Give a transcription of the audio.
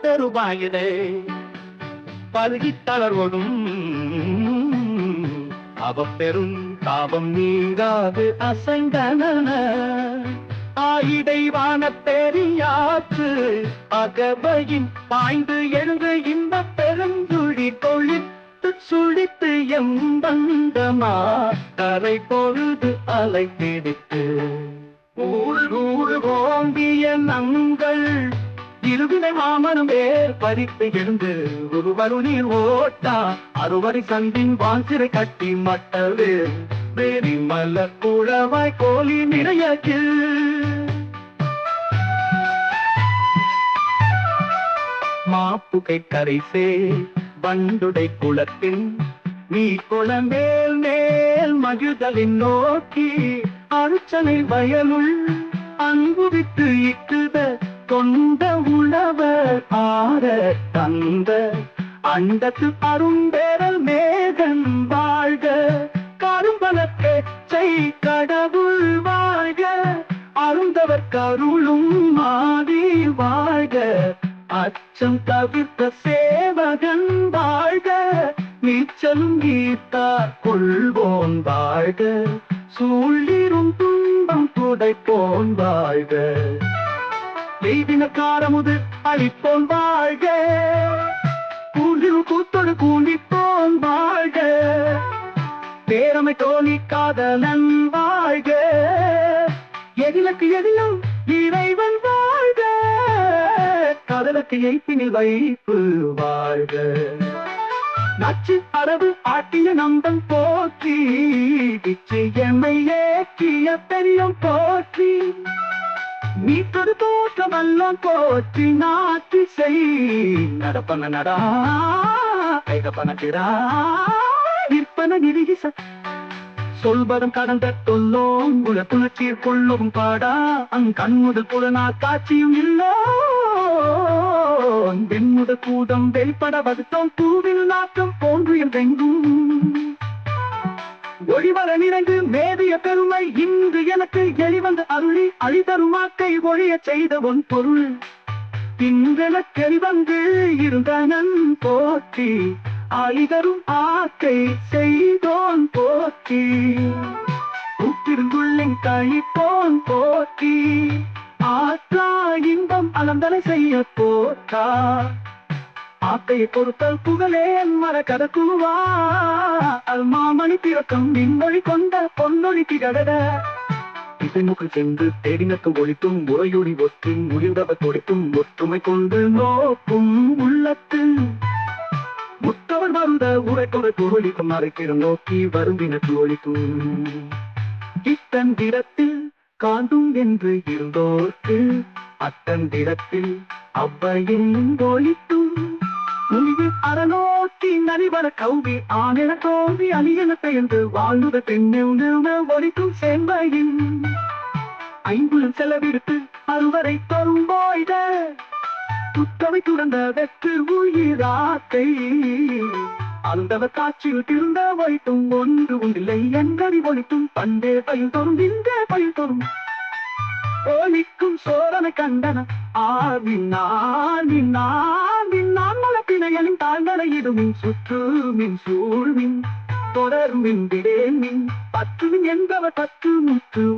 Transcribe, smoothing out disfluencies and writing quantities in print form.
பெருவாயிலே பருகித் தளர்வதும் அவப்பெரும் தாபம் நீங்காது அசைந்தன ஆயிடைவான பெரியாற்று அகவையின் பாய்ந்து எழுந்து இந்த பெருந்துழி கொழித்து சுழித்து எம்பந்தமா கரை பொழுது அலை பிடித்து ஊழ் ஓம்பிய நங்கள் இருவினை மாமனும் வேர் பறித்து எழுந்து ஒருவரு நீர் ஓட்டா அறுவரை சந்தின் வாஞ்சிரை கட்டி மட்டது வேரி மலர் குழவாய் கோழி நிறையக்கு மாப்புகை கரைசே வண்டுடை குளத்தின் நீ குளமேல் மேல் மகிழ்தலின் நோக்கி அருச்சனை வயலுள் அன்புவித்து இட்டுத தொண்ட உழவர் ஆர தந்த அண்டத்து அரும்பேரல் மேகன் வாழ்க கரும்பல பேச்சை கடவுள் வாழ்க அருந்தவர் கருளும் மாறி வாழ்க அச்சம் தவிர்த்த சேவகன் வாழ்க நீச்சலும் கீத்தார் கொள்வோன் வாழ்க சூழிரும் துன்பம் துடைப்போன் வாழ்க எய்தினக்காரமுது அழிப்போன் வாழ்க கூண்டில் கூத்தொடு கூண்டிப்போன் வாழ்க பேரமை தோணி காதலன் வாழ்க எதிலுக்கு எதிலும் இறைவன் வாழ்க காதலுக்கு எய்ப்பினில் வைப்பு வாழ்க நச்சு அரபு ஆட்டிய நம்பன் போற்றி எம்மை ஏற்றிய பெரியம் போற்றி நீத்தொரு தோற்றமெல்லாம் போற்றி நாற்றி செய் நடப்பன நடா கைகப்பன திரா விற்பன நிதிச சொல்வதும் கடந்த தொல்லோம் உல துணர்ச்சியில் கொள்ளவும் பாடா கண்முதல் புலனா காட்சியும் இல்லோ வெண்முத கூடம் வெளிப்பட வகுத்தோம் பூவில் நாட்டம் போன்று என்றெங்கும் ஒளிவர நிறைந்து மேவிய பெருமை இன்று எனக்கு எளிவந்த அருளி அழிதருமாக்கை ஒழிய செய்த ஒன் பொருள் இன்றெனக்கு எளிவந்து இருந்தனன் போற்றி அழிதரும் ஆக்கை செய்தோன் போற்றி உத்திருந்துள்ளின் கழிப்போன் போற்றி ஆற்றா இன்பம் அலந்தலை செய்ய போற்றா ஆக்கையை பொறுத்தல் புகழேன் மர கடக்குவா மாமணி பிறக்கம் விண்மொழி கொண்ட பொன்னொழி திகழ இசைமுக்கு சென்று தேடினத்தும் ஒழித்தும் முறையொடி ஒற்றும் முடிந்தவர் தொடித்தும் ஒற்றுமை கொண்டு நோக்கும் உள்ளத்து முத்தவர் வருந்த உரை கொண்டு ஒழிக்கும் அரைக்கிறம் நோக்கி வருந்தினத்து ஒழிக்கும் இத்தந்திரத்தில் காண்டும் என்று இருந்தோர்க்கு அத்தந்திரத்தில் அவ்வையின் ஒழித்தும் முனிவு அறநோக்கி நரிவர கௌவி ஆனின தோல்வி அணியன பெயர்ந்து வாழ்ந்த பெண்ணை ஒழிக்கும் செம்பையின் ஐம்புலம் செலவிடுத்து அறுவரை தரும் போய்த துத்தவை துறந்த வெற்று உயிராத்தை அந்தவர் காட்சியில் திருந்த வைத்தும் ஒன்று உண்டில்லை என்பதை ஒழித்தும் பண்டே பயில் தரும் இன்றே பயில் தரும் ஒழிக்கும் சோதனை கண்டன நான் மலப்பிணையலின் தாழ்ந்தன இதுமின் சுற்று மின் சூழ்மின் தொடர் மின் விடே மின் பற்று மின் என்பவர் பற்று முற்று